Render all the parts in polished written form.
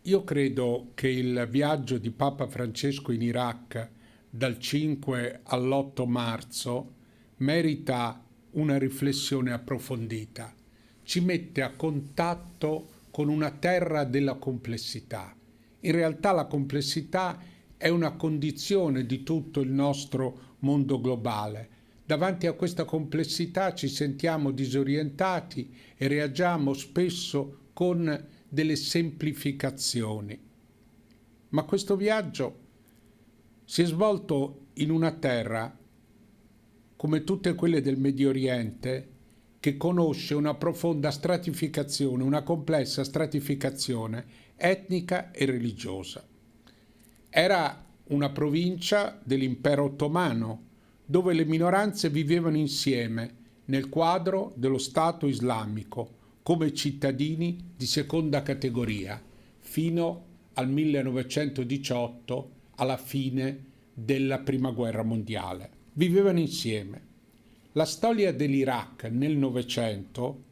Io credo che il viaggio di Papa Francesco in Iraq dal 5 all'8 marzo merita una riflessione approfondita. Ci mette a contatto con una terra della complessità. In realtà la complessità è una condizione di tutto il nostro mondo globale. Davanti a questa complessità ci sentiamo disorientati e reagiamo spesso con delle semplificazioni. Ma questo viaggio si è svolto in una terra, come tutte quelle del Medio Oriente, che conosce una profonda stratificazione, una complessa stratificazione etnica e religiosa. Era una provincia dell'Impero Ottomano, dove le minoranze vivevano insieme nel quadro dello Stato islamico, come cittadini di seconda categoria, fino al 1918, alla fine della Prima Guerra Mondiale. Vivevano insieme. La storia dell'Iraq nel Novecento,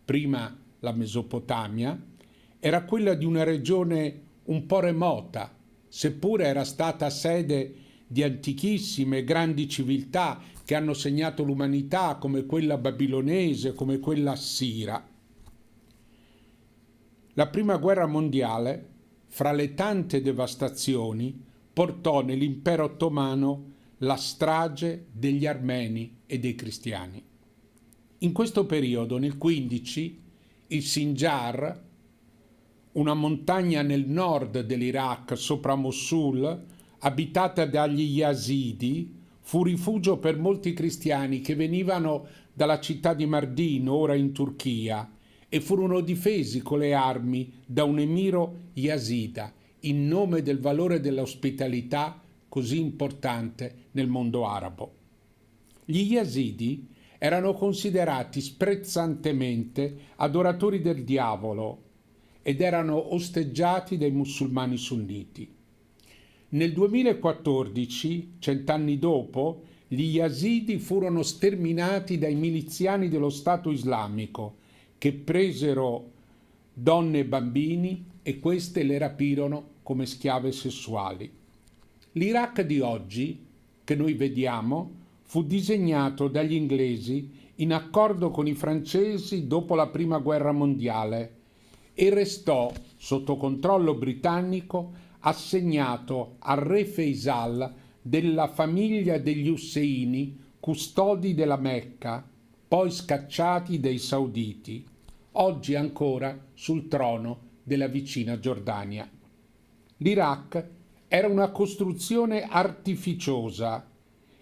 prima la Mesopotamia, era quella di una regione un po' remota, seppure era stata sede di antichissime grandi civiltà che hanno segnato l'umanità, come quella babilonese, come quella assira. La Prima Guerra Mondiale, fra le tante devastazioni, portò nell'Impero Ottomano la strage degli armeni e dei cristiani. In questo periodo, nel 15, il Sinjar, una montagna nel nord dell'Iraq sopra Mosul, abitata dagli Yazidi, fu rifugio per molti cristiani che venivano dalla città di Mardin, ora in Turchia, e furono difesi con le armi da un emiro yazida in nome del valore dell'ospitalità così importante nel mondo arabo. Gli yazidi erano considerati sprezzantemente adoratori del diavolo ed erano osteggiati dai musulmani sunniti. Nel 2014, 100 anni dopo, gli yazidi furono sterminati dai miliziani dello Stato islamico, che presero donne e bambini e queste le rapirono come schiave sessuali. L'Iraq di oggi, che noi vediamo, fu disegnato dagli inglesi in accordo con i francesi dopo la Prima Guerra Mondiale e restò sotto controllo britannico, assegnato al re Faisal della famiglia degli Husseini, custodi della Mecca, poi scacciati dai sauditi, oggi ancora sul trono della vicina Giordania. L'Iraq era una costruzione artificiosa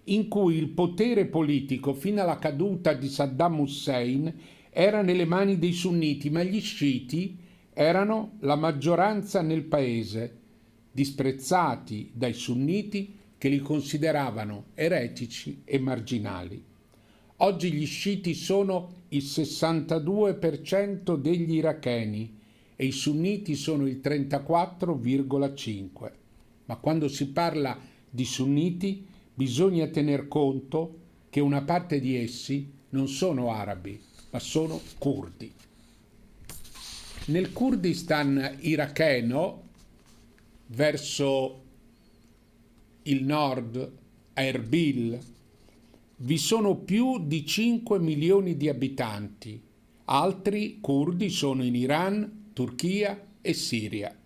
in cui il potere politico fino alla caduta di Saddam Hussein era nelle mani dei sunniti, ma gli sciiti erano la maggioranza nel paese, disprezzati dai sunniti che li consideravano eretici e marginali. Oggi gli sciiti sono il 62% degli iracheni e i sunniti sono il 34,5%. Ma quando si parla di sunniti bisogna tener conto che una parte di essi non sono arabi, ma sono curdi. Nel Kurdistan iracheno, verso il nord, a Erbil, vi sono più di 5 milioni di abitanti. Altri curdi sono in Iran, Turchia e Siria.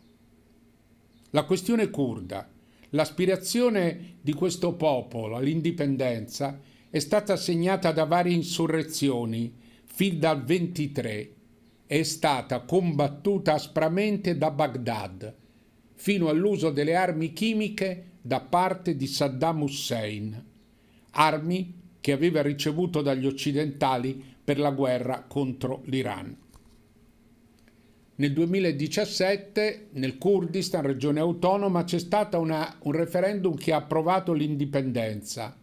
La questione curda, l'aspirazione di questo popolo all'indipendenza è stata segnata da varie insurrezioni fin dal 23 e è stata combattuta aspramente da Baghdad, fino all'uso delle armi chimiche da parte di Saddam Hussein, armi che aveva ricevuto dagli occidentali per la guerra contro l'Iran. Nel 2017 nel Kurdistan, regione autonoma, c'è stato un referendum che ha approvato l'indipendenza,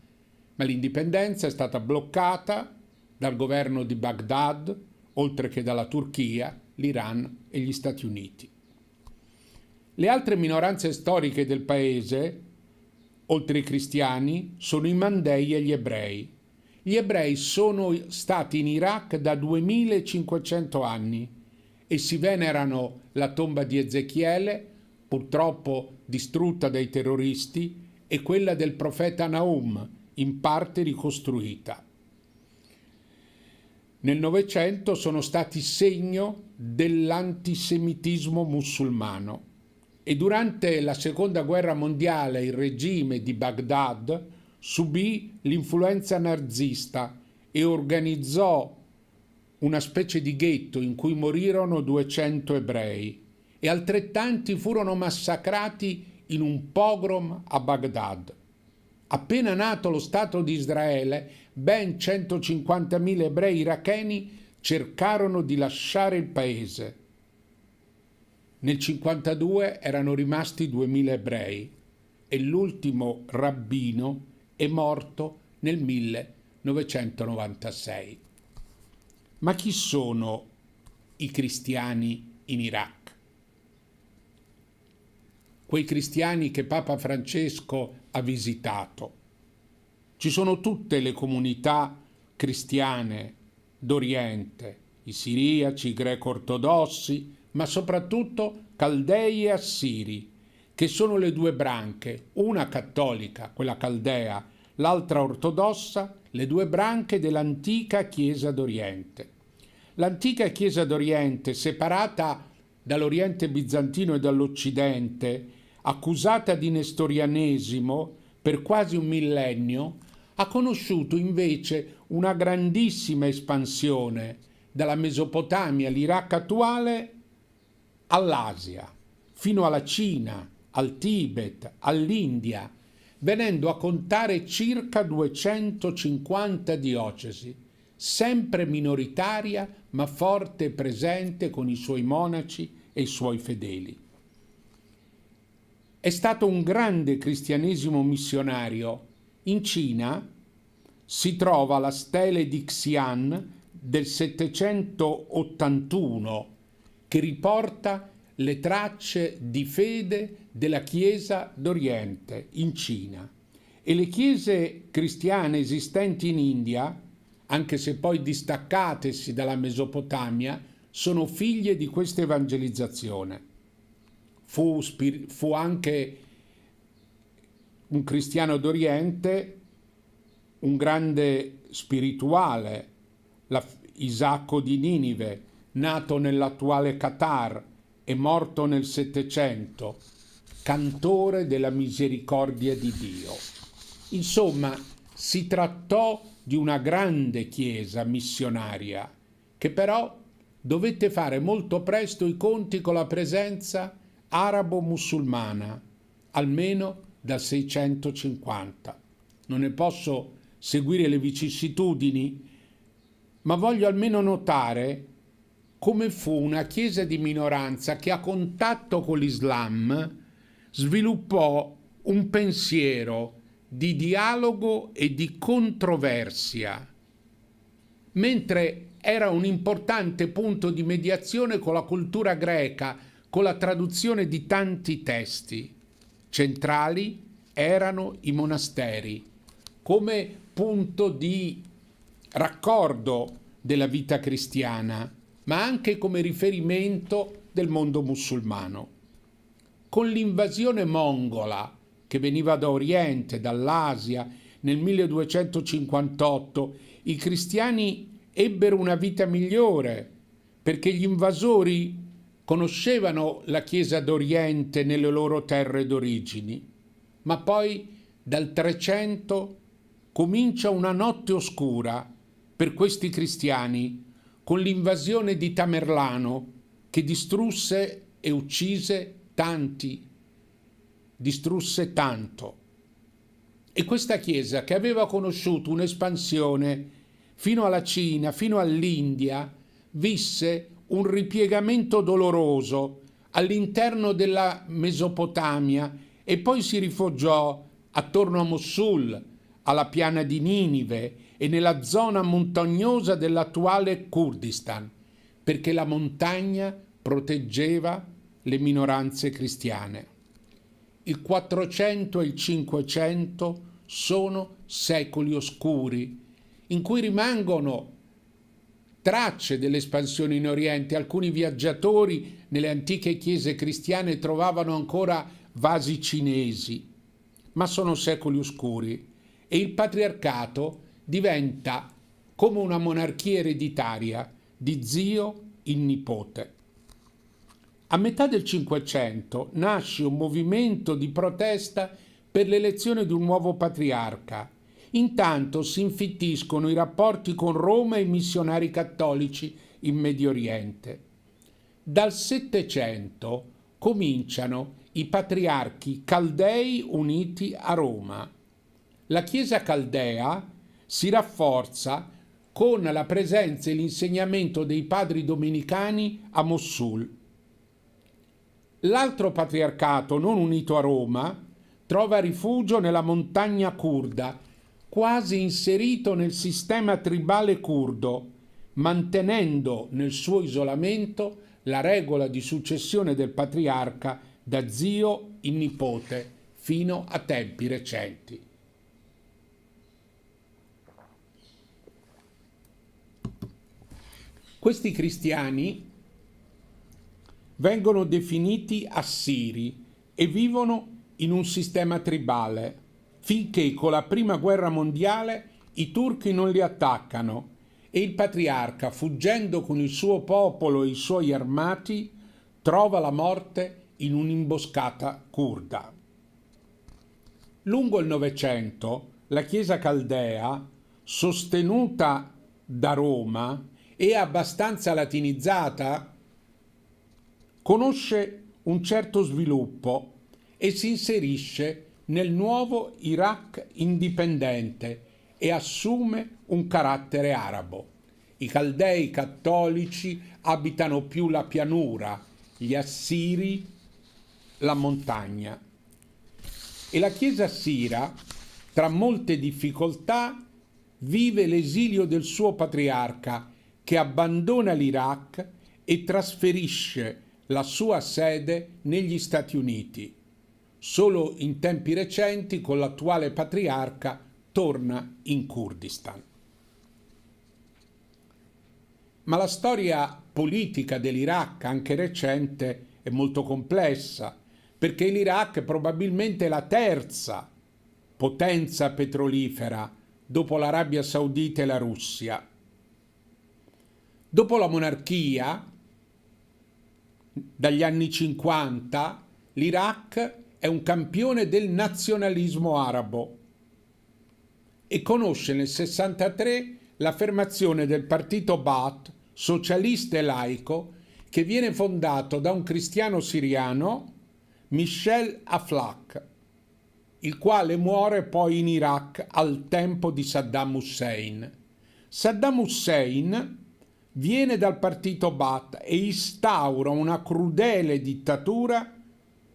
ma l'indipendenza è stata bloccata dal governo di Baghdad, oltre che dalla Turchia, l'Iran e gli Stati Uniti. Le altre minoranze storiche del paese, oltre ai cristiani, sono i mandei e gli ebrei. Gli ebrei sono stati in Iraq da 2500 anni e si venerano la tomba di Ezechiele purtroppo distrutta dai terroristi, e quella del profeta Nahum, in parte ricostruita. Nel Novecento sono stati segno dell'antisemitismo musulmano e durante la Seconda Guerra Mondiale il regime di Baghdad subì l'influenza nazista e organizzò una specie di ghetto in cui morirono 200 ebrei e altrettanti furono massacrati in un pogrom a Baghdad. Appena nato lo Stato di Israele, ben 150.000 ebrei iracheni cercarono di lasciare il paese. Nel 1952 erano rimasti 2.000 ebrei e l'ultimo rabbino è morto nel 1996. Ma chi sono i cristiani in Iraq? Quei cristiani che Papa Francesco ha visitato. Ci sono tutte le comunità cristiane d'Oriente, i siriaci, i greco-ortodossi, ma soprattutto caldei e assiri, che sono le due branche, una cattolica, quella caldea, l'altra ortodossa, le due branche dell'antica Chiesa d'Oriente. L'antica Chiesa d'Oriente, separata dall'Oriente bizantino e dall'Occidente, accusata di nestorianesimo per quasi un millennio, ha conosciuto invece una grandissima espansione dalla Mesopotamia, l'Iraq attuale, all'Asia, fino alla Cina, al Tibet, all'India, venendo a contare circa 250 diocesi, sempre minoritaria ma forte e presente con i suoi monaci e i suoi fedeli. È stato un grande cristianesimo missionario. In Cina si trova la stele di Xi'an del 781 che riporta le tracce di fede della Chiesa d'Oriente in Cina, e le chiese cristiane esistenti in India, anche se poi distaccatesi dalla Mesopotamia, sono figlie di questa evangelizzazione. Fu anche un cristiano d'Oriente, un grande spirituale, Isacco di Ninive, nato nell'attuale Qatar e morto nel Settecento, cantore della misericordia di Dio. Insomma, si trattò di una grande chiesa missionaria che però dovette fare molto presto i conti con la presenza arabo-musulmana, almeno dal 650. Non ne posso seguire le vicissitudini, ma voglio almeno notare come fu una chiesa di minoranza che a contatto con l'Islam sviluppò un pensiero di dialogo e di controversia, mentre era un importante punto di mediazione con la cultura greca, con la traduzione di tanti testi. Centrali erano i monasteri, come punto di raccordo della vita cristiana, ma anche come riferimento del mondo musulmano. Con l'invasione mongola, che veniva da Oriente, dall'Asia, nel 1258, i cristiani ebbero una vita migliore, perché gli invasori conoscevano la Chiesa d'Oriente nelle loro terre d'origini, ma poi dal 300 comincia una notte oscura per questi cristiani con l'invasione di Tamerlano che distrusse e uccise tanti, distrusse tanto. E questa Chiesa, che aveva conosciuto un'espansione fino alla Cina, fino all'India, visse un ripiegamento doloroso all'interno della Mesopotamia e poi si rifugiò attorno a Mosul, alla piana di Ninive e nella zona montagnosa dell'attuale Kurdistan, perché la montagna proteggeva le minoranze cristiane. Il 400 e il 500 sono secoli oscuri, in cui rimangono tracce dell'espansione in Oriente. Alcuni viaggiatori nelle antiche chiese cristiane trovavano ancora vasi cinesi, ma sono secoli oscuri e il patriarcato diventa come una monarchia ereditaria di zio in nipote. A metà del Cinquecento nasce un movimento di protesta per l'elezione di un nuovo patriarca. Intanto si infittiscono i rapporti con Roma e i missionari cattolici in Medio Oriente. Dal Settecento cominciano i patriarchi caldei uniti a Roma. La Chiesa caldea si rafforza con la presenza e l'insegnamento dei padri domenicani a Mossul. L'altro patriarcato non unito a Roma trova rifugio nella montagna curda, quasi inserito nel sistema tribale curdo, mantenendo nel suo isolamento la regola di successione del patriarca da zio in nipote fino a tempi recenti. Questi cristiani vengono definiti assiri e vivono in un sistema tribale, finché con la prima guerra mondiale i turchi non li attaccano e il patriarca, fuggendo con il suo popolo e i suoi armati, trova la morte in un'imboscata curda. Lungo il Novecento, la Chiesa caldea, sostenuta da Roma e abbastanza latinizzata, conosce un certo sviluppo e si inserisce nel nuovo Iraq indipendente e assume un carattere arabo. I caldei cattolici abitano più la pianura, gli assiri la montagna. E la Chiesa assira, tra molte difficoltà, vive l'esilio del suo patriarca, che abbandona l'Iraq e trasferisce la sua sede negli Stati Uniti. Solo in tempi recenti, con l'attuale patriarca, torna in Kurdistan. Ma la storia politica dell'Iraq, anche recente, è molto complessa, perché l'Iraq è probabilmente la terza potenza petrolifera dopo l'Arabia Saudita e la Russia. Dopo la monarchia, dagli anni 50, l'Iraq è un campione del nazionalismo arabo e conosce nel 63 l'affermazione del partito Ba'ath, socialista e laico, che viene fondato da un cristiano siriano, Michel Aflaq, il quale muore poi in Iraq al tempo di Saddam Hussein. Saddam Hussein viene dal partito Ba'ath e instaura una crudele dittatura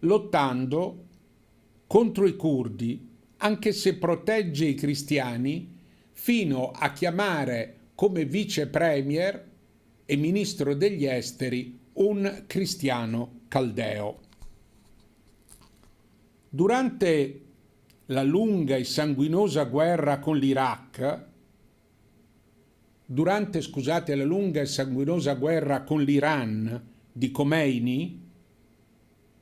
lottando contro i curdi, anche se protegge i cristiani, fino a chiamare come vice premier e ministro degli esteri un cristiano caldeo. Durante la lunga e sanguinosa guerra con l'Iraq, la lunga e sanguinosa guerra con l'Iran di Khomeini,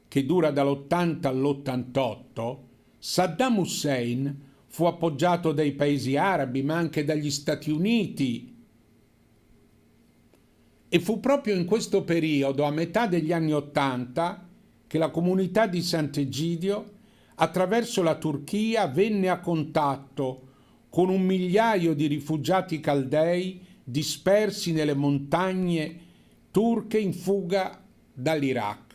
che dura dall'80 all'88, Saddam Hussein fu appoggiato dai paesi arabi, ma anche dagli Stati Uniti. E fu proprio in questo periodo, a metà degli anni '80, che la comunità di Sant'Egidio, attraverso la Turchia, venne a contatto con 1 migliaio di rifugiati caldei dispersi nelle montagne turche in fuga dall'Iraq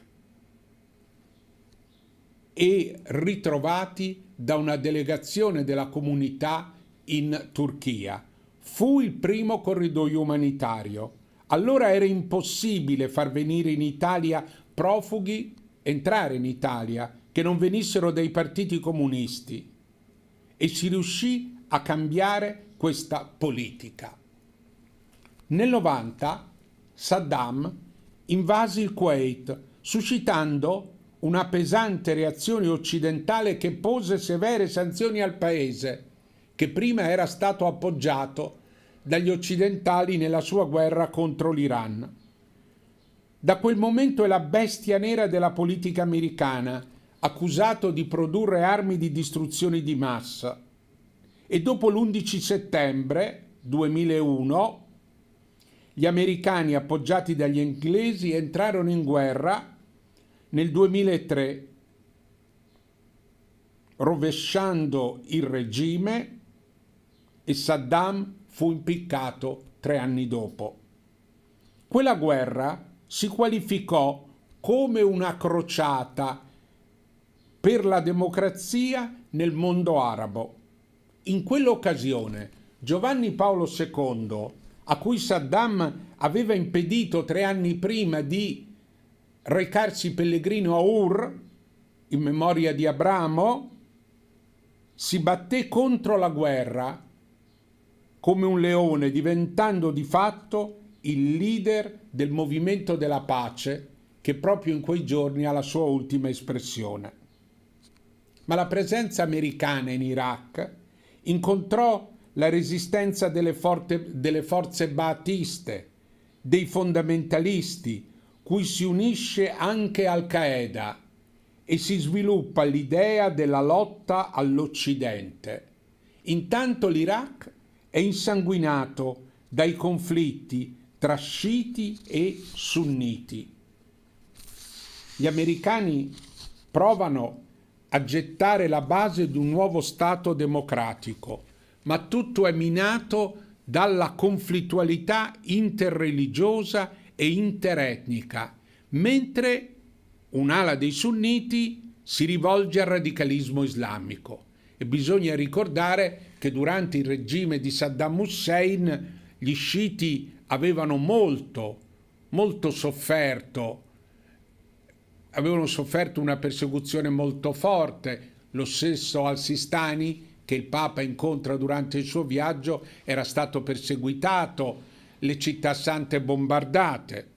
e ritrovati da una delegazione della comunità in Turchia. Fu il primo corridoio umanitario. Allora era impossibile far venire in Italia profughi, entrare in Italia, che non venissero dai partiti comunisti, e si riuscì a cambiare questa politica. Nel 90 Saddam invase il Kuwait, suscitando una pesante reazione occidentale che pose severe sanzioni al paese, che prima era stato appoggiato dagli occidentali nella sua guerra contro l'Iran. Da quel momento è la bestia nera della politica americana, accusato di produrre armi di distruzione di massa. E dopo l'11 settembre 2001 gli americani, appoggiati dagli inglesi, entrarono in guerra nel 2003, rovesciando il regime, e Saddam fu impiccato 3 anni dopo. Quella guerra si qualificò come una crociata per la democrazia nel mondo arabo. In quell'occasione Giovanni Paolo II, a cui Saddam aveva impedito 3 anni prima di recarsi pellegrino a Ur, in memoria di Abramo, si batté contro la guerra come un leone, diventando di fatto il leader del movimento della pace, che proprio in quei giorni ha la sua ultima espressione. Ma la presenza americana in Iraq incontrò la resistenza delle forze ba'athiste, dei fondamentalisti, cui si unisce anche Al-Qaeda, e si sviluppa l'idea della lotta all'Occidente. Intanto l'Iraq è insanguinato dai conflitti tra sciiti e sunniti. Gli americani provano a gettare la base di un nuovo Stato democratico, ma tutto è minato dalla conflittualità interreligiosa e interetnica, mentre un'ala dei sunniti si rivolge al radicalismo islamico. E bisogna ricordare che durante il regime di Saddam Hussein gli sciiti avevano molto sofferto, avevano sofferto una persecuzione molto forte. Lo stesso al-Sistani, che il Papa incontra durante il suo viaggio, era stato perseguitato, le città sante bombardate.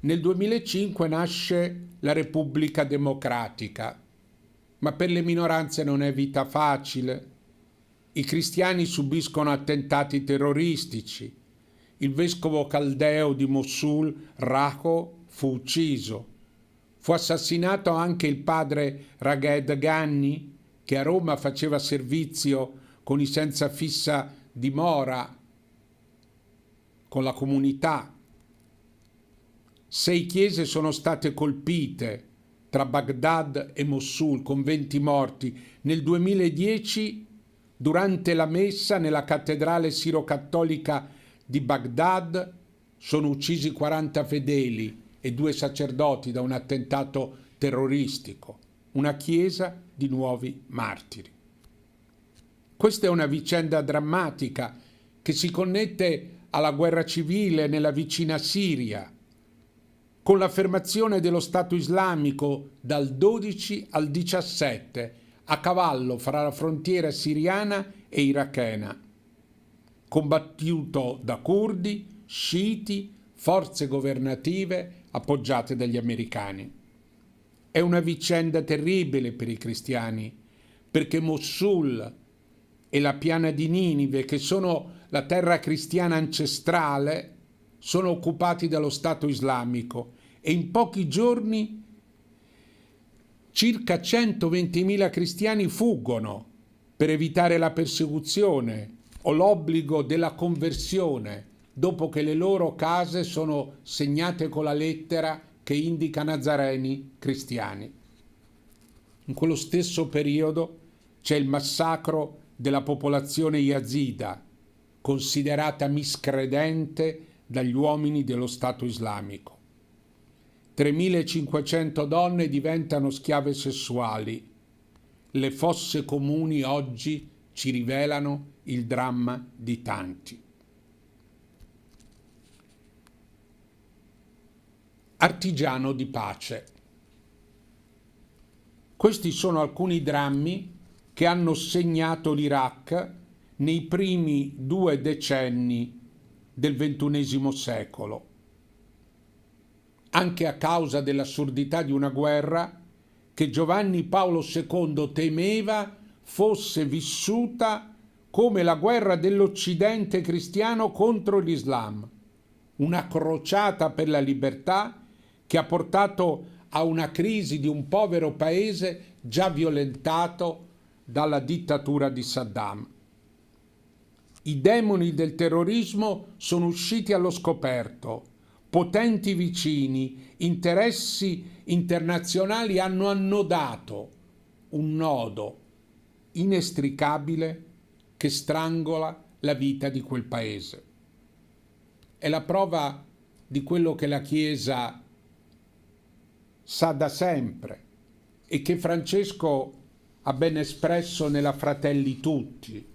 Nel 2005 nasce la Repubblica Democratica, ma per le minoranze non è vita facile. I cristiani subiscono attentati terroristici. Il vescovo caldeo di Mosul, Raho, fu ucciso. Fu assassinato anche il padre Raghed Ghani, che a Roma faceva servizio con i senza fissa dimora, con la comunità. 6 chiese sono state colpite tra Baghdad e Mosul, con 20 morti. Nel 2010, durante la messa nella cattedrale siro-cattolica di Baghdad, sono uccisi 40 fedeli e 2 sacerdoti da un attentato terroristico. Una chiesa di nuovi martiri. Questa è una vicenda drammatica che si connette alla guerra civile nella vicina Siria, con l'affermazione dello Stato islamico dal 12 al 17, a cavallo fra la frontiera siriana e irachena, combattuto da curdi, sciiti, forze governative appoggiate dagli americani. È una vicenda terribile per i cristiani, perché Mosul e la piana di Ninive, che sono la terra cristiana ancestrale, sono occupati dallo Stato islamico, e in pochi giorni circa 120.000 cristiani fuggono per evitare la persecuzione o l'obbligo della conversione, dopo che le loro case sono segnate con la lettera che indica nazareni cristiani. In quello stesso periodo c'è il massacro della popolazione yazida, considerata miscredente dagli uomini dello Stato islamico. 3.500 donne diventano schiave sessuali. Le fosse comuni oggi ci rivelano il dramma di tanti. Artigiano di pace. Questi sono alcuni drammi che hanno segnato l'Iraq nei primi 2 decenni del XXI secolo. Anche a causa dell'assurdità di una guerra che Giovanni Paolo II temeva fosse vissuta come la guerra dell'Occidente cristiano contro l'Islam, una crociata per la libertà che ha portato a una crisi di un povero paese già violentato dalla dittatura di Saddam. I demoni del terrorismo sono usciti allo scoperto. Potenti vicini, interessi internazionali hanno annodato un nodo inestricabile che strangola la vita di quel paese. È la prova di quello che la Chiesa sa da sempre e che Francesco ha ben espresso nella Fratelli Tutti,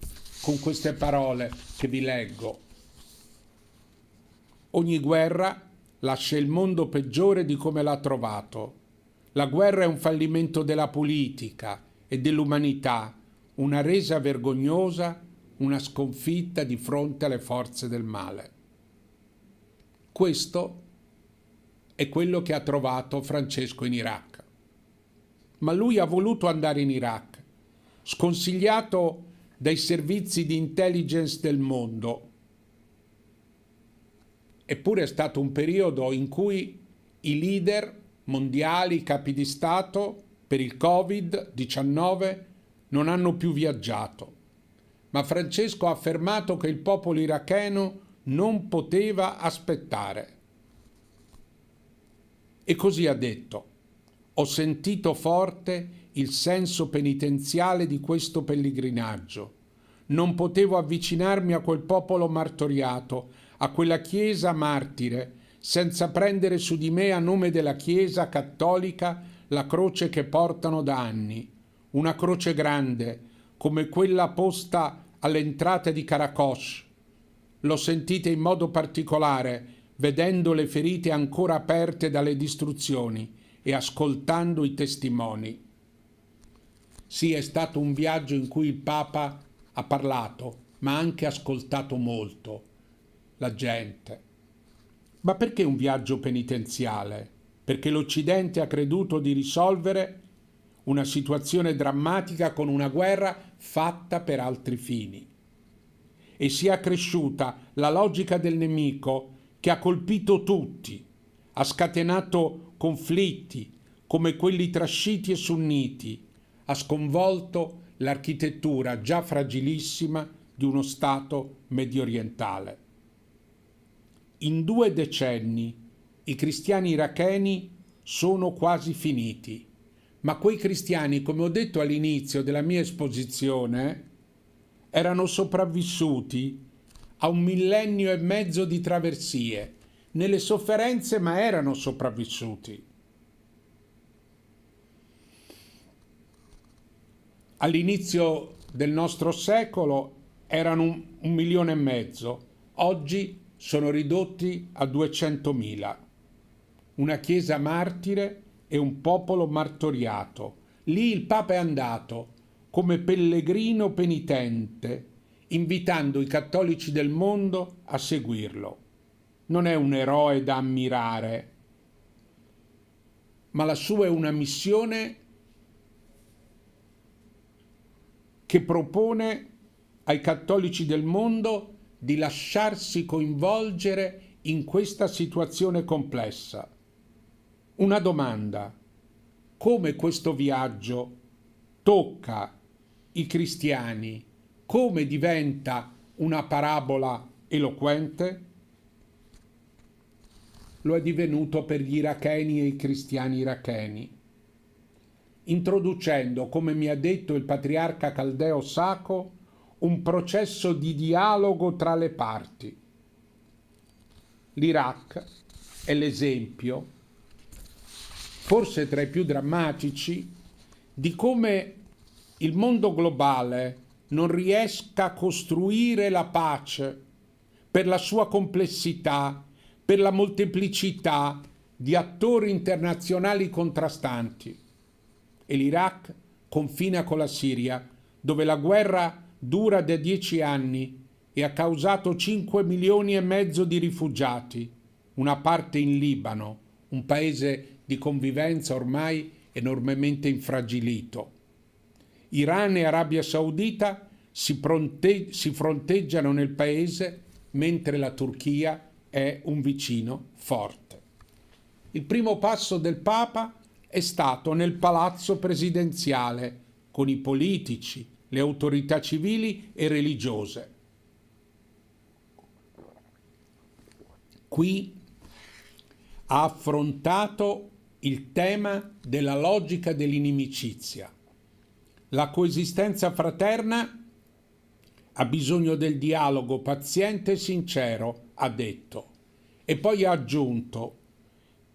con queste parole che vi leggo. Ogni guerra lascia il mondo peggiore di come l'ha trovato. La guerra è un fallimento della politica e dell'umanità, una resa vergognosa, una sconfitta di fronte alle forze del male. Questo è quello che ha trovato Francesco in Iraq. Ma lui ha voluto andare in Iraq, sconsigliato dai servizi di intelligence del mondo. Eppure è stato un periodo in cui i leader mondiali, i capi di Stato, per il Covid-19 non hanno più viaggiato. Ma Francesco ha affermato che il popolo iracheno non poteva aspettare. E così ha detto: ho sentito forte il senso penitenziale di questo pellegrinaggio. Non potevo avvicinarmi a quel popolo martoriato, a quella Chiesa martire, senza prendere su di me a nome della Chiesa cattolica la croce che portano da anni, una croce grande, come quella posta all'entrata di Karakosh. L'ho sentita in modo particolare, vedendo le ferite ancora aperte dalle distruzioni e ascoltando i testimoni. Sì, è stato un viaggio in cui il Papa ha parlato, ma ha anche ascoltato molto la gente. Ma perché un viaggio penitenziale? Perché l'Occidente ha creduto di risolvere una situazione drammatica con una guerra fatta per altri fini. E si è accresciuta la logica del nemico che ha colpito tutti, ha scatenato conflitti come quelli tra sciiti e sunniti, ha sconvolto l'architettura già fragilissima di uno Stato mediorientale. In 2 decenni i cristiani iracheni sono quasi finiti, ma quei cristiani, come ho detto all'inizio della mia esposizione, erano sopravvissuti a 1,5 millenni di traversie, nelle sofferenze, ma erano sopravvissuti. All'inizio del nostro secolo erano 1,5 milioni, oggi sono ridotti a 200.000. Una chiesa martire e un popolo martoriato. Lì il Papa è andato come pellegrino penitente, invitando i cattolici del mondo a seguirlo. Non è un eroe da ammirare, ma la sua è una missione che propone ai cattolici del mondo di lasciarsi coinvolgere in questa situazione complessa. Una domanda: come questo viaggio tocca i cristiani? Come diventa una parabola eloquente? Lo è divenuto per gli iracheni e i cristiani iracheni, introducendo, come mi ha detto il patriarca Caldeo Sako, un processo di dialogo tra le parti. L'Iraq è l'esempio, forse tra i più drammatici, di come il mondo globale non riesca a costruire la pace per la sua complessità, per la molteplicità di attori internazionali contrastanti. E l'Iraq confina con la Siria, dove la guerra dura da 10 anni e ha causato 5,5 milioni di rifugiati, una parte in Libano, un paese di convivenza ormai enormemente infragilito. Iran e Arabia Saudita si fronteggiano nel paese mentre la Turchia è un vicino forte. Il primo passo del Papa è stato nel palazzo presidenziale con i politici, le autorità civili e religiose. Qui ha affrontato il tema della logica dell'inimicizia. La coesistenza fraterna ha bisogno del dialogo paziente e sincero, ha detto, e poi ha aggiunto: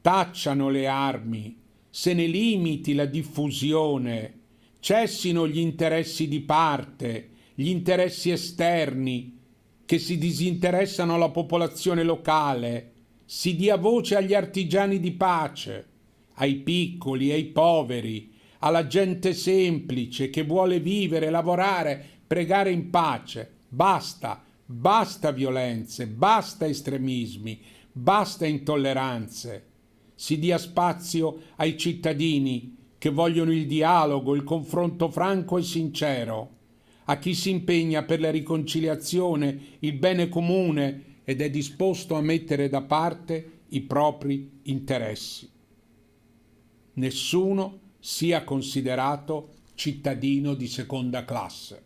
tacciano le armi, se ne limiti la diffusione, cessino gli interessi di parte, gli interessi esterni che si disinteressano alla popolazione locale, si dia voce agli artigiani di pace, ai piccoli, ai poveri, alla gente semplice che vuole vivere, lavorare, pregare in pace. Basta, basta violenze, basta estremismi, basta intolleranze. Si dia spazio ai cittadini che vogliono il dialogo, il confronto franco e sincero, a chi si impegna per la riconciliazione, il bene comune ed è disposto a mettere da parte i propri interessi. Nessuno sia considerato cittadino di seconda classe.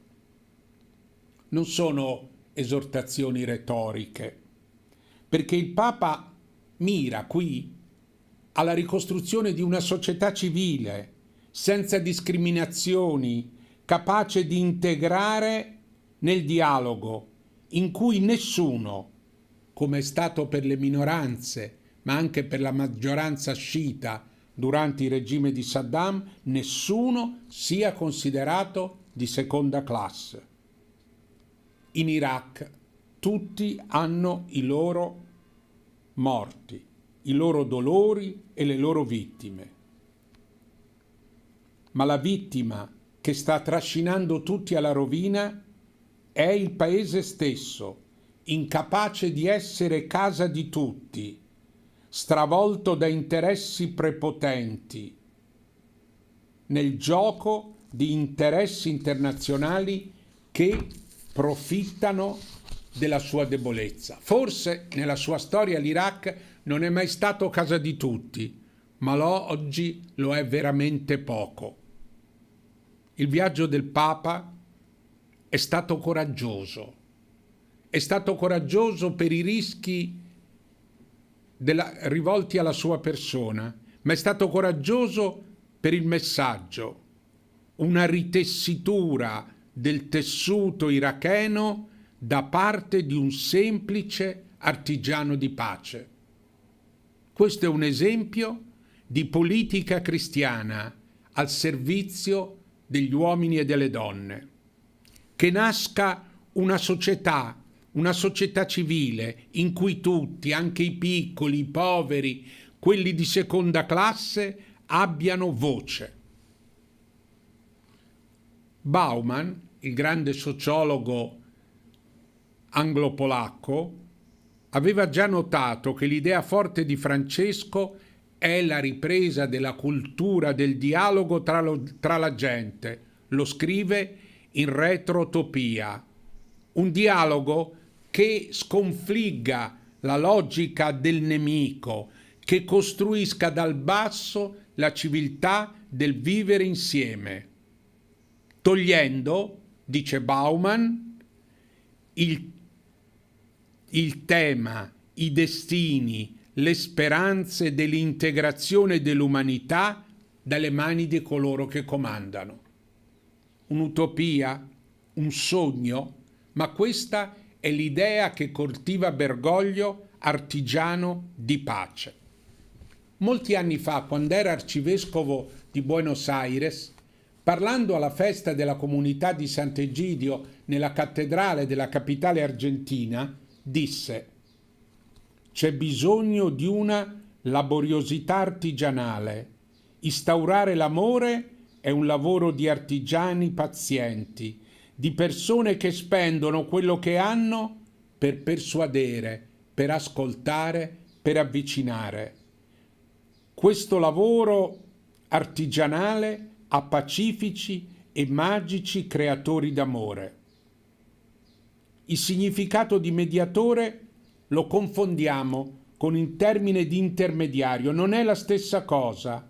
Non sono esortazioni retoriche, perché il Papa mira qui alla ricostruzione di una società civile, senza discriminazioni, capace di integrare nel dialogo, in cui nessuno, come è stato per le minoranze, ma anche per la maggioranza sciita durante il regime di Saddam, nessuno sia considerato di seconda classe. In Iraq tutti hanno i loro morti, i loro dolori e le loro vittime. Ma la vittima che sta trascinando tutti alla rovina è il paese stesso, incapace di essere casa di tutti, stravolto da interessi prepotenti, nel gioco di interessi internazionali che profittano della sua debolezza. Forse nella sua storia l'Iraq non è mai stato casa di tutti, ma oggi lo è veramente poco. Il viaggio del Papa è stato coraggioso. È stato coraggioso per i rischi rivolti alla sua persona, ma è stato coraggioso per il messaggio, una ritessitura del tessuto iracheno da parte di un semplice artigiano di pace. Questo è un esempio di politica cristiana al servizio degli uomini e delle donne. Che nasca una società civile in cui tutti, anche i piccoli, i poveri, quelli di seconda classe, abbiano voce. Bauman, il grande sociologo anglo-polacco, aveva già notato che l'idea forte di Francesco è la ripresa della cultura del dialogo tra la gente. Lo scrive in Retrotopia. Un dialogo che sconfligga la logica del nemico, che costruisca dal basso la civiltà del vivere insieme, togliendo, dice Bauman, il tema, i destini, le speranze dell'integrazione dell'umanità dalle mani di coloro che comandano. Un'utopia, un sogno, ma questa è l'idea che coltiva Bergoglio, artigiano di pace. Molti anni fa, quando era arcivescovo di Buenos Aires, parlando alla festa della comunità di Sant'Egidio nella cattedrale della capitale argentina, disse: «C'è bisogno di una laboriosità artigianale. Instaurare l'amore è un lavoro di artigiani pazienti, di persone che spendono quello che hanno per persuadere, per ascoltare, per avvicinare. Questo lavoro artigianale ha pacifici e magici creatori d'amore. Il significato di mediatore lo confondiamo con il termine di intermediario, non è la stessa cosa.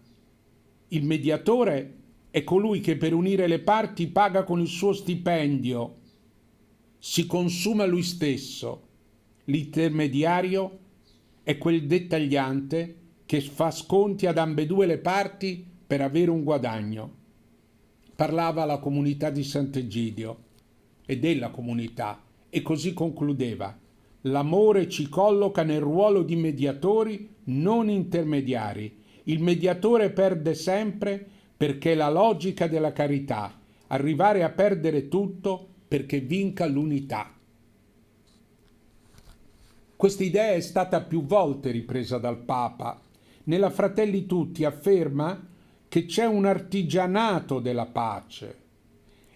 Il mediatore è colui che per unire le parti paga con il suo stipendio, si consuma lui stesso. L'intermediario è quel dettagliante che fa sconti ad ambedue le parti per avere un guadagno. Parlava alla comunità di Sant'Egidio e della comunità e così concludeva: l'amore ci colloca nel ruolo di mediatori, non intermediari. Il mediatore perde sempre perché è la logica della carità, arrivare a perdere tutto perché vinca l'unità. Questa idea è stata più volte ripresa dal Papa. Nella Fratelli Tutti afferma che c'è un artigianato della pace.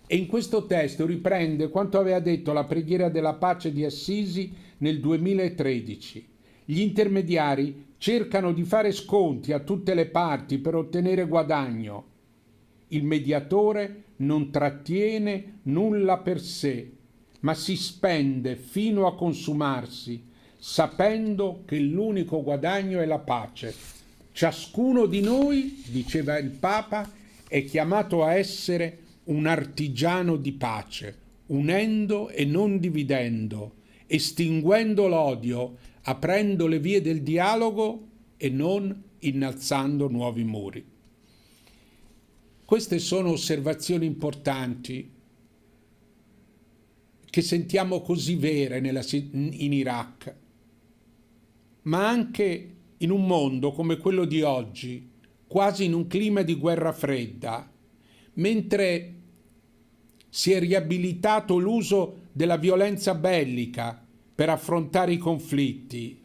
E in questo testo riprende quanto aveva detto la preghiera della pace di Assisi nel 2013. Gli intermediari cercano di fare sconti a tutte le parti per ottenere guadagno. Il mediatore non trattiene nulla per sé, ma si spende fino a consumarsi, sapendo che l'unico guadagno è la pace. Ciascuno di noi, diceva il Papa, è chiamato a essere un artigiano di pace, unendo e non dividendo, estinguendo l'odio, aprendo le vie del dialogo e non innalzando nuovi muri. Queste sono osservazioni importanti che sentiamo così vere in Iraq, ma anche in un mondo come quello di oggi, quasi in un clima di guerra fredda, mentre si è riabilitato l'uso della violenza bellica per affrontare i conflitti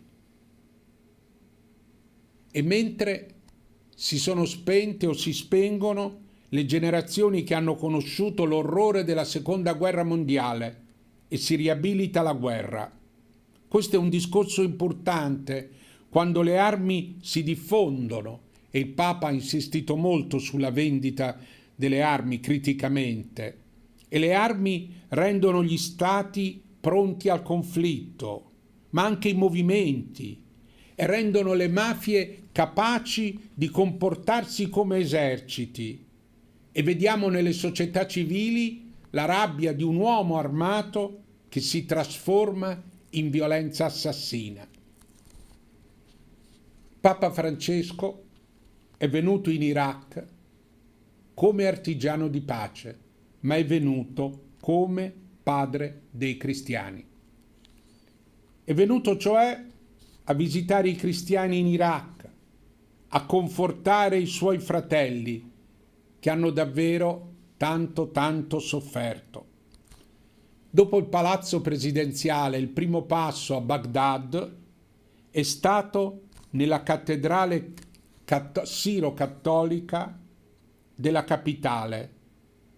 e mentre si sono spente o si spengono le generazioni che hanno conosciuto l'orrore della Seconda Guerra Mondiale e si riabilita la guerra. Questo è un discorso importante quando le armi si diffondono e il Papa ha insistito molto sulla vendita delle armi criticamente e le armi rendono gli stati pronti al conflitto, ma anche i movimenti e rendono le mafie capaci di comportarsi come eserciti e vediamo nelle società civili la rabbia di un uomo armato che si trasforma in violenza assassina. Papa Francesco è venuto in Iraq come artigiano di pace, ma è venuto come padre dei cristiani. È venuto cioè a visitare i cristiani in Iraq, a confortare i suoi fratelli che hanno davvero tanto sofferto. Dopo il palazzo presidenziale, il primo passo a Baghdad è stato nella cattedrale siro-cattolica della capitale,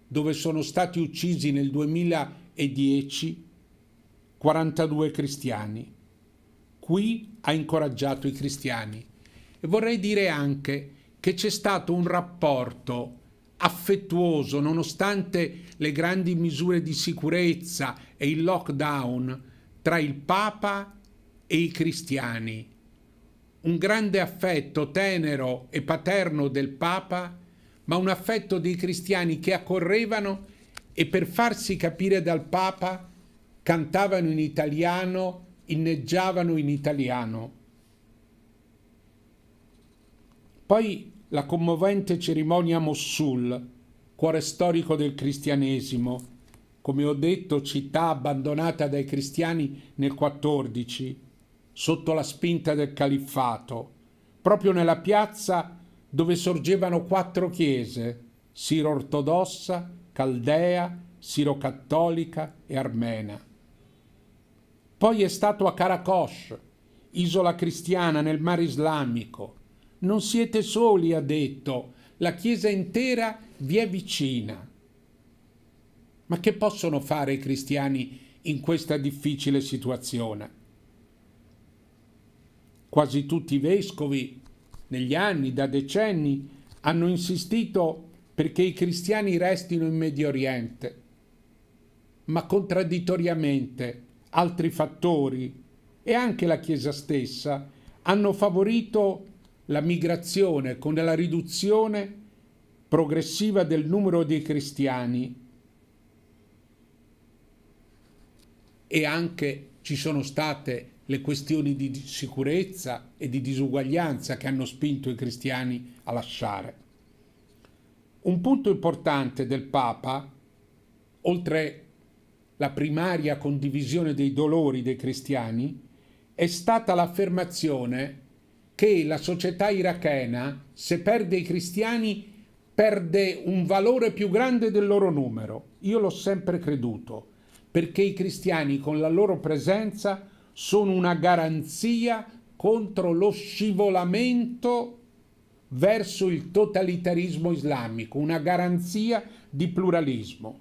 dove sono stati uccisi nel 2010 42 cristiani. Qui ha incoraggiato i cristiani e vorrei dire anche che c'è stato un rapporto affettuoso nonostante le grandi misure di sicurezza e il lockdown tra il Papa e i cristiani. Un grande affetto tenero e paterno del Papa, ma un affetto dei cristiani che accorrevano e per farsi capire dal Papa cantavano in italiano, inneggiavano in italiano. Poi la commovente cerimonia a Mossul, cuore storico del cristianesimo, come ho detto, città abbandonata dai cristiani nel 14, sotto la spinta del califfato, proprio nella piazza dove sorgevano 4 chiese, siro-ortodossa, caldea, siro-cattolica e armena. Poi è stato a Karakosh, isola cristiana nel mare islamico. Non siete soli, ha detto, la Chiesa intera vi è vicina. Ma che possono fare i cristiani in questa difficile situazione? Quasi tutti i vescovi, negli anni, da decenni, hanno insistito perché i cristiani restino in Medio Oriente. ma contraddittoriamente altri fattori e anche la Chiesa stessa hanno favorito la migrazione con la riduzione progressiva del numero dei cristiani, e anche ci sono state le questioni di sicurezza e di disuguaglianza che hanno spinto i cristiani a lasciare. Un punto importante del Papa, oltre la primaria condivisione dei dolori dei cristiani, è stata l'affermazione che la società irachena, se perde i cristiani, perde un valore più grande del loro numero. Io l'ho sempre creduto, perché i cristiani con la loro presenza sono una garanzia contro lo scivolamento verso il totalitarismo islamico, una garanzia di pluralismo.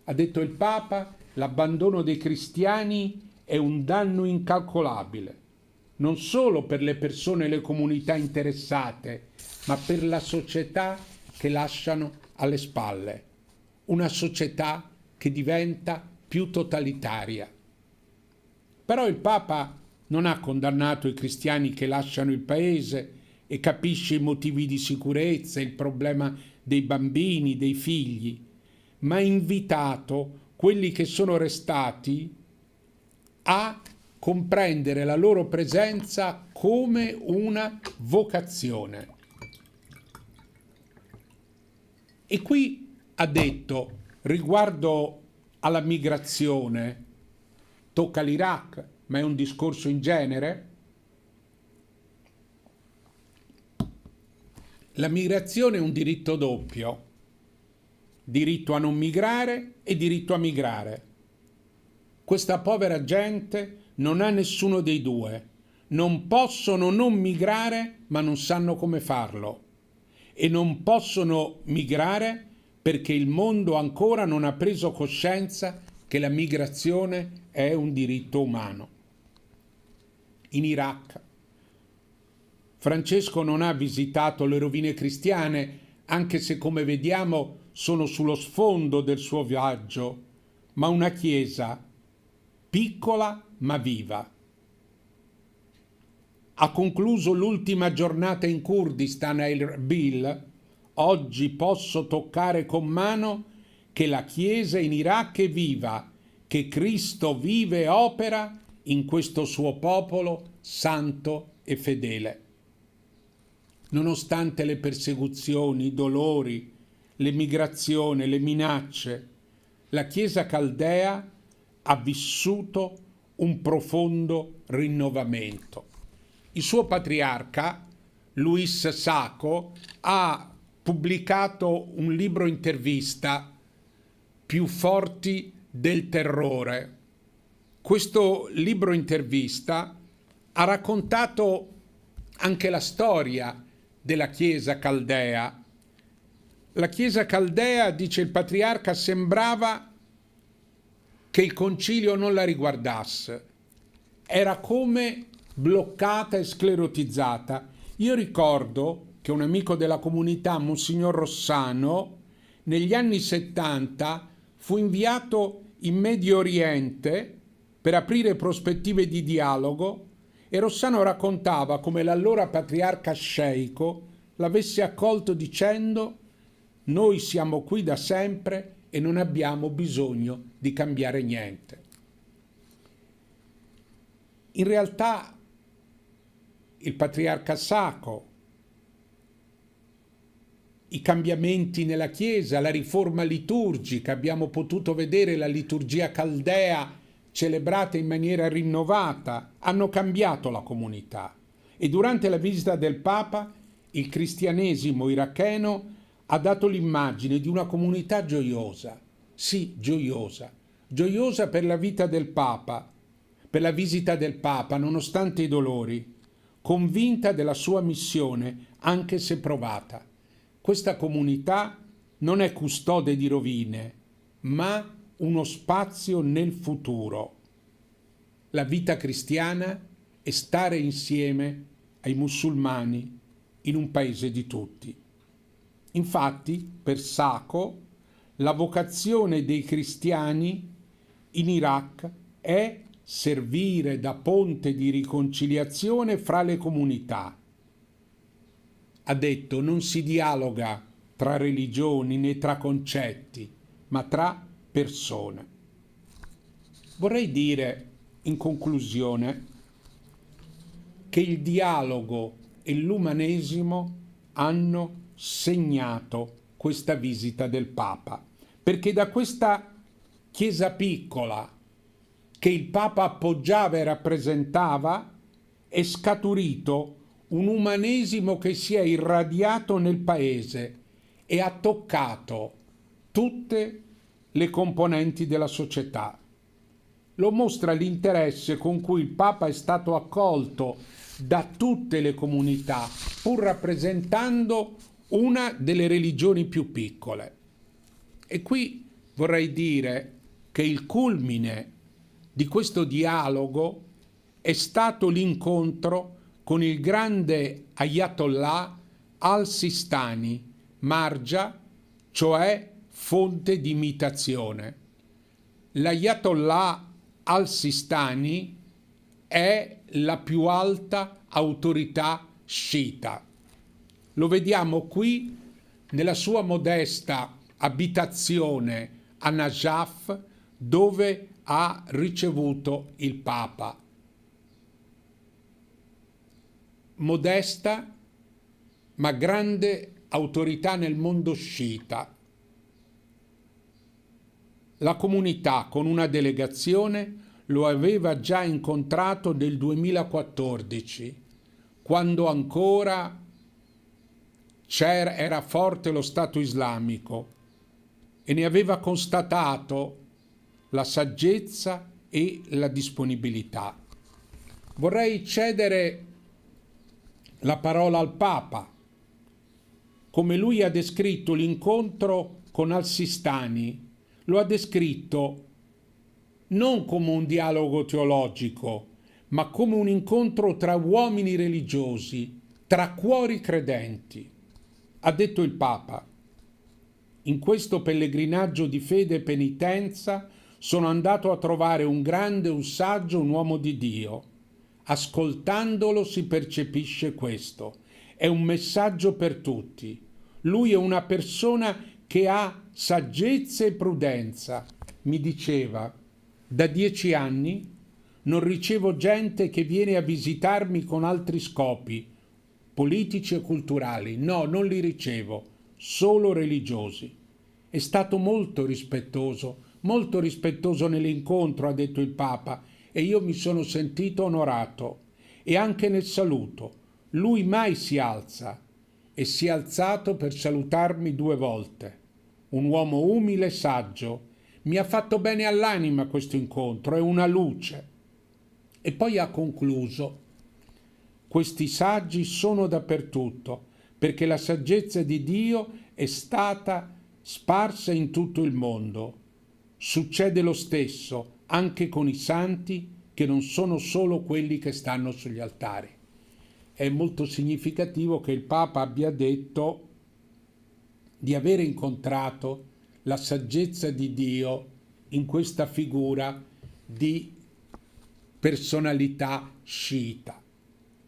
Ha detto il Papa, l'abbandono dei cristiani è un danno incalcolabile, non solo per le persone e le comunità interessate, ma per la società che lasciano alle spalle, una società che diventa più totalitaria. Però il Papa non ha condannato i cristiani che lasciano il paese e capisce i motivi di sicurezza, il problema dei bambini, dei figli, ma ha invitato quelli che sono restati a comprendere la loro presenza come una vocazione. E qui ha detto, riguardo alla migrazione, tocca l'Iraq, ma è un discorso in genere, la migrazione è un diritto doppio, diritto a non migrare e diritto a migrare. Questa povera gente non ha nessuno dei due, non possono non migrare ma non sanno come farlo e non possono migrare perché il mondo ancora non ha preso coscienza che la migrazione è un diritto umano. In Iraq Francesco non ha visitato le rovine cristiane, anche se come vediamo sono sullo sfondo del suo viaggio, ma una chiesa piccola ma viva. Ha concluso l'ultima giornata in Kurdistan a Erbil. Oggi posso toccare con mano che la Chiesa in Iraq è viva, che Cristo vive e opera in questo suo popolo santo e fedele. Nonostante le persecuzioni, i dolori, l'emigrazione, le minacce, la Chiesa caldea ha vissuto un profondo rinnovamento. Il suo patriarca, Luis Sacco, ha pubblicato un libro intervista, Più forti del terrore. Questo libro intervista ha raccontato anche la storia della Chiesa caldea. La Chiesa caldea, dice il patriarca, sembrava che il concilio non la riguardasse. Era come bloccata e sclerotizzata. Io ricordo che un amico della comunità, Monsignor Rossano, negli anni 70 fu inviato in Medio Oriente per aprire prospettive di dialogo e Rossano raccontava come l'allora patriarca sceicco l'avesse accolto dicendo: noi siamo qui da sempre e non abbiamo bisogno di cambiare niente. In realtà il patriarca Sacco, i cambiamenti nella Chiesa, la riforma liturgica, abbiamo potuto vedere la liturgia caldea celebrata in maniera rinnovata, hanno cambiato la comunità. E durante la visita del Papa, il cristianesimo iracheno ha dato l'immagine di una comunità gioiosa, sì, gioiosa, gioiosa per la vita del Papa, per la visita del Papa, nonostante i dolori, convinta della sua missione, anche se provata. Questa comunità non è custode di rovine, ma uno spazio nel futuro. La vita cristiana è stare insieme ai musulmani in un paese di tutti. Infatti, per Sacco, la vocazione dei cristiani in Iraq è servire da ponte di riconciliazione fra le comunità. Ha detto: non si dialoga tra religioni né tra concetti, ma tra persone. Vorrei dire in conclusione che il dialogo e l'umanesimo hanno segnato questa visita del Papa, perché da questa chiesa piccola che il Papa appoggiava e rappresentava è scaturito un umanesimo che si è irradiato nel paese e ha toccato tutte le componenti della società. Lo mostra l'interesse con cui il Papa è stato accolto da tutte le comunità, pur rappresentando una delle religioni più piccole. E qui vorrei dire che il culmine di questo dialogo è stato l'incontro con il grande Ayatollah al-Sistani, margia, cioè fonte di imitazione. L'Ayatollah al-Sistani è la più alta autorità sciita. Lo vediamo qui nella sua modesta abitazione a Najaf, dove ha ricevuto il Papa. Modesta ma grande autorità nel mondo sciita. La comunità con una delegazione lo aveva già incontrato nel 2014, quando ancora era forte lo Stato islamico, e ne aveva constatato la saggezza e la disponibilità. Vorrei cedere la parola al Papa. Come lui ha descritto l'incontro con al-Sistani, lo ha descritto non come un dialogo teologico, ma come un incontro tra uomini religiosi, tra cuori credenti. Ha detto il Papa: in questo pellegrinaggio di fede e penitenza sono andato a trovare un grande, un saggio, un uomo di Dio. Ascoltandolo si percepisce questo. È un messaggio per tutti. Lui è una persona che ha saggezza e prudenza. Mi diceva: da 10 anni non ricevo gente che viene a visitarmi con altri scopi, politici e culturali. No, non li ricevo, solo religiosi. È stato molto rispettoso nell'incontro, ha detto il Papa, e io mi sono sentito onorato. E anche nel saluto. Lui mai si alza, e si è alzato per salutarmi 2 volte. Un uomo umile e saggio. Mi ha fatto bene all'anima questo incontro, è una luce. E poi ha concluso: questi saggi sono dappertutto, perché la saggezza di Dio è stata sparsa in tutto il mondo. Succede lo stesso anche con i santi, che non sono solo quelli che stanno sugli altari. È molto significativo che il Papa abbia detto di avere incontrato la saggezza di Dio in questa figura di personalità sciita.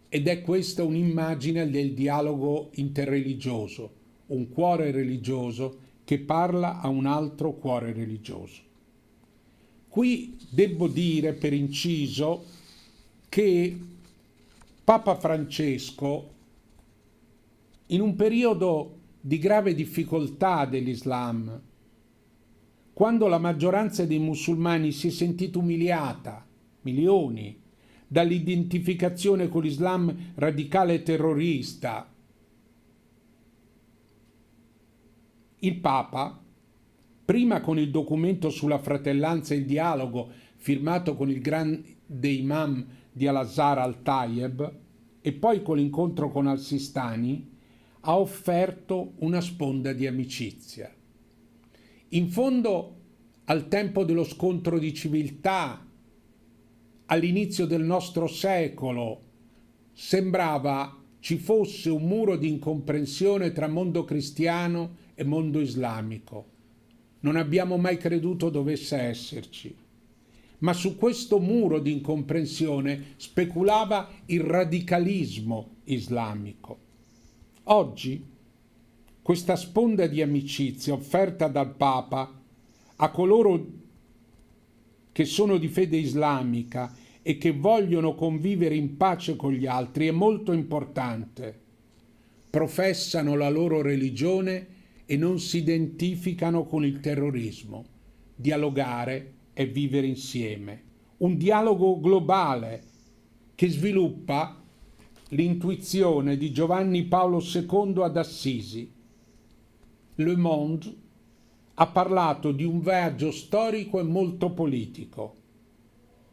Ed è questa un'immagine del dialogo interreligioso, un cuore religioso che parla a un altro cuore religioso. Qui devo dire per inciso che Papa Francesco, in un periodo di grave difficoltà dell'Islam, quando la maggioranza dei musulmani si è sentita umiliata, milioni, dall'identificazione con l'Islam radicale e terrorista, il Papa, prima con il documento sulla fratellanza e il dialogo firmato con il grande imam di Al-Azhar al-Tayeb e poi con l'incontro con al-Sistani, ha offerto una sponda di amicizia. In fondo, al tempo dello scontro di civiltà, all'inizio del nostro secolo, sembrava ci fosse un muro di incomprensione tra mondo cristiano e mondo islamico. non abbiamo mai creduto dovesse esserci. Ma su questo muro di incomprensione speculava il radicalismo islamico. Oggi questa sponda di amicizia offerta dal Papa a coloro che sono di fede islamica e che vogliono convivere in pace con gli altri è molto importante. Professano la loro religione e non si identificano con il terrorismo. Dialogare è vivere insieme. Un dialogo globale che sviluppa l'intuizione di Giovanni Paolo II ad Assisi. Le Monde ha parlato di un viaggio storico e molto politico.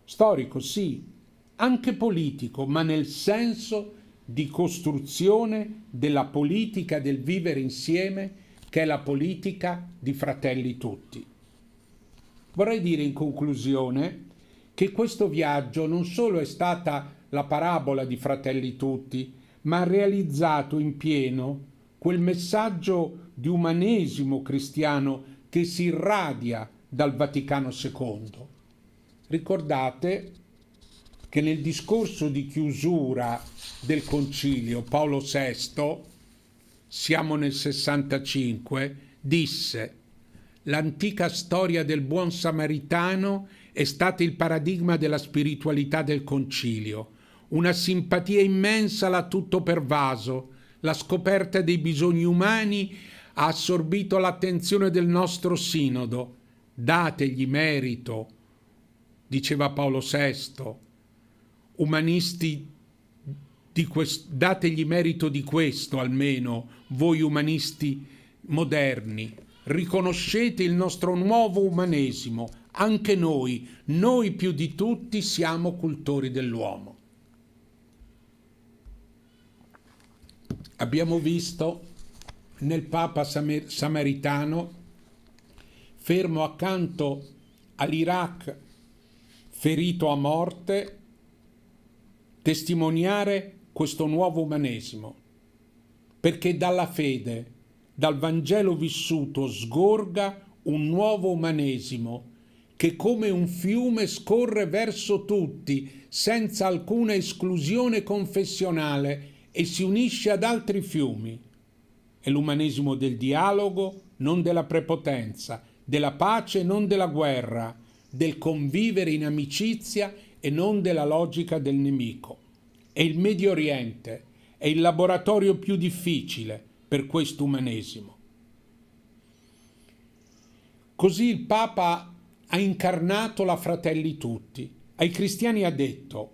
Storico, sì, anche politico, ma nel senso di costruzione della politica del vivere insieme, che è la politica di Fratelli Tutti. Vorrei dire in conclusione che questo viaggio non solo è stata la parabola di Fratelli Tutti, ma ha realizzato in pieno quel messaggio di umanesimo cristiano che si irradia dal Vaticano II. Ricordate che nel discorso di chiusura del Concilio Paolo VI, siamo nel 65, disse: l'antica storia del buon samaritano è stata il paradigma della spiritualità del Concilio. Una simpatia immensa l'ha tutto pervaso. La scoperta dei bisogni umani ha assorbito l'attenzione del nostro sinodo. Dategli merito, diceva Paolo VI, umanisti dategli merito di questo almeno, voi umanisti moderni. Riconoscete il nostro nuovo umanesimo. Anche noi più di tutti siamo cultori dell'uomo. Abbiamo visto nel Papa samaritano, fermo accanto all'Iraq ferito a morte, testimoniare questo nuovo umanesimo, perché dalla fede, dal Vangelo vissuto, sgorga un nuovo umanesimo che come un fiume scorre verso tutti, senza alcuna esclusione confessionale, e si unisce ad altri fiumi. È l'umanesimo del dialogo, non della prepotenza, della pace, non della guerra, del convivere in amicizia e non della logica del nemico. E il Medio Oriente è il laboratorio più difficile per questo umanesimo. Così il Papa ha incarnato la Fratelli Tutti. Ai cristiani ha detto: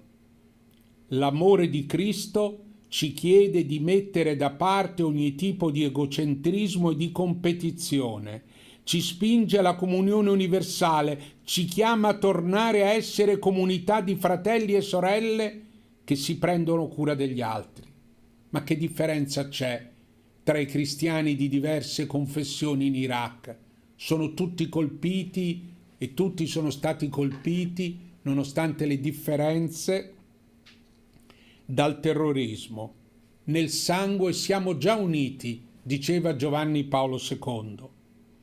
l'amore di Cristo ci chiede di mettere da parte ogni tipo di egocentrismo e di competizione, ci spinge alla comunione universale, ci chiama a tornare a essere comunità di fratelli e sorelle che si prendono cura degli altri. Ma che differenza c'è tra i cristiani di diverse confessioni in Iraq? Sono tutti colpiti e tutti sono stati colpiti, nonostante le differenze, dal terrorismo. Nel sangue siamo già uniti, diceva Giovanni Paolo II,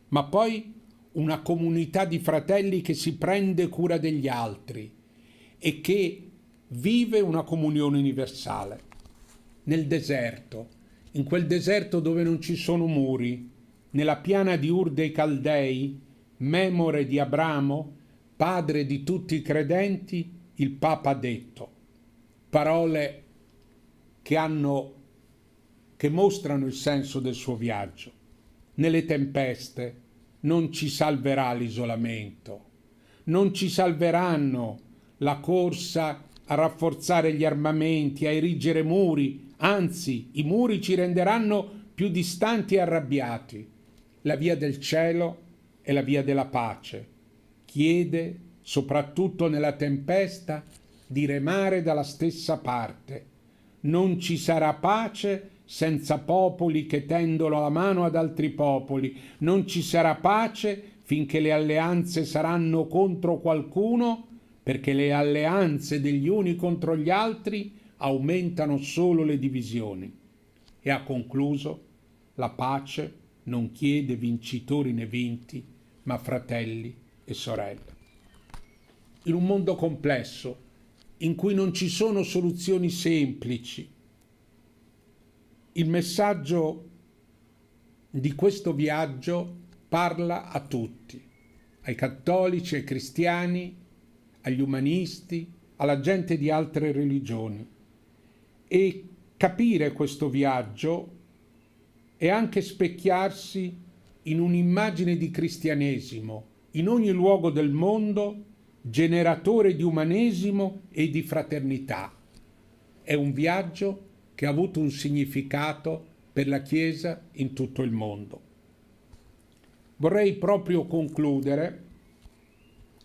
ma poi una comunità di fratelli che si prende cura degli altri e che vive una comunione universale. Nel deserto, in quel deserto dove non ci sono muri, nella piana di Ur dei Caldei, memore di Abramo, padre di tutti i credenti, il Papa ha detto parole che mostrano il senso del suo viaggio. Nelle tempeste non ci salverà l'isolamento, non ci salveranno la corsa a rafforzare gli armamenti, a erigere muri, anzi, i muri ci renderanno più distanti e arrabbiati. La via del cielo è la via della pace. Chiede, soprattutto nella tempesta, di remare dalla stessa parte. Non ci sarà pace senza popoli che tendono la mano ad altri popoli. Non ci sarà pace finché le alleanze saranno contro qualcuno, perché le alleanze degli uni contro gli altri aumentano solo le divisioni. E ha concluso: la pace non chiede vincitori né vinti, ma fratelli e sorelle. In un mondo complesso, in cui non ci sono soluzioni semplici, il messaggio di questo viaggio parla a tutti, ai cattolici, ai cristiani, agli umanisti, alla gente di altre religioni. E capire questo viaggio è anche specchiarsi in un'immagine di cristianesimo in ogni luogo del mondo, generatore di umanesimo e di fraternità. È un viaggio che ha avuto un significato per la Chiesa in tutto il mondo. Vorrei proprio concludere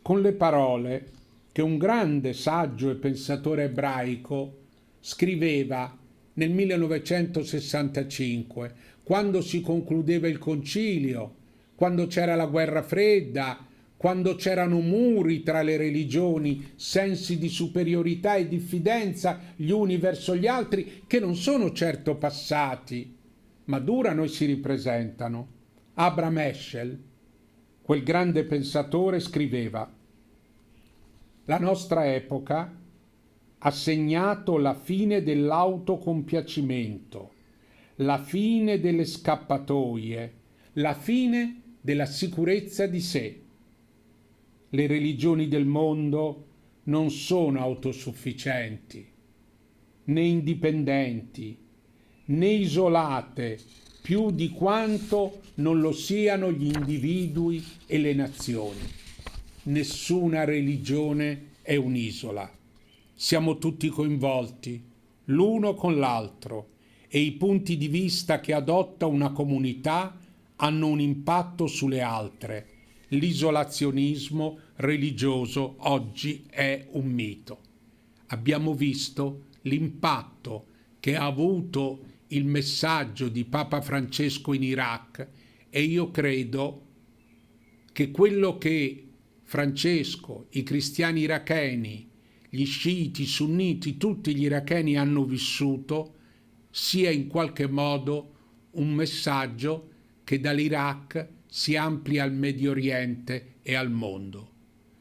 con le parole che un grande saggio e pensatore ebraico scriveva nel 1965, quando si concludeva il concilio, quando c'era la guerra fredda, quando c'erano muri tra le religioni, sensi di superiorità e diffidenza gli uni verso gli altri, che non sono certo passati, ma durano e si ripresentano. Abraham Heschel, quel grande pensatore, scriveva: la nostra epoca ha segnato la fine dell'autocompiacimento, la fine delle scappatoie, la fine della sicurezza di sé. Le religioni del mondo non sono autosufficienti, né indipendenti, né isolate più di quanto non lo siano gli individui e le nazioni. Nessuna religione è un'isola. Siamo tutti coinvolti, l'uno con l'altro, e i punti di vista che adotta una comunità hanno un impatto sulle altre. L'isolazionismo religioso oggi è un mito. Abbiamo visto l'impatto che ha avuto il messaggio di Papa Francesco in Iraq, e io credo che quello che Francesco, i cristiani iracheni, gli sciiti, i sunniti, tutti gli iracheni hanno vissuto, sia in qualche modo un messaggio che dall'Iraq si amplia al Medio Oriente e al mondo.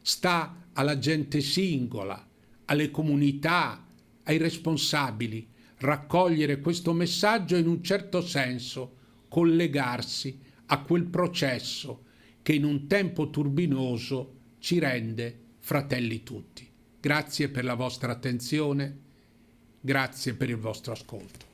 Sta alla gente singola, alle comunità, ai responsabili, raccogliere questo messaggio e in un certo senso collegarsi a quel processo che in un tempo turbinoso ci rende fratelli tutti. Grazie per la vostra attenzione, grazie per il vostro ascolto.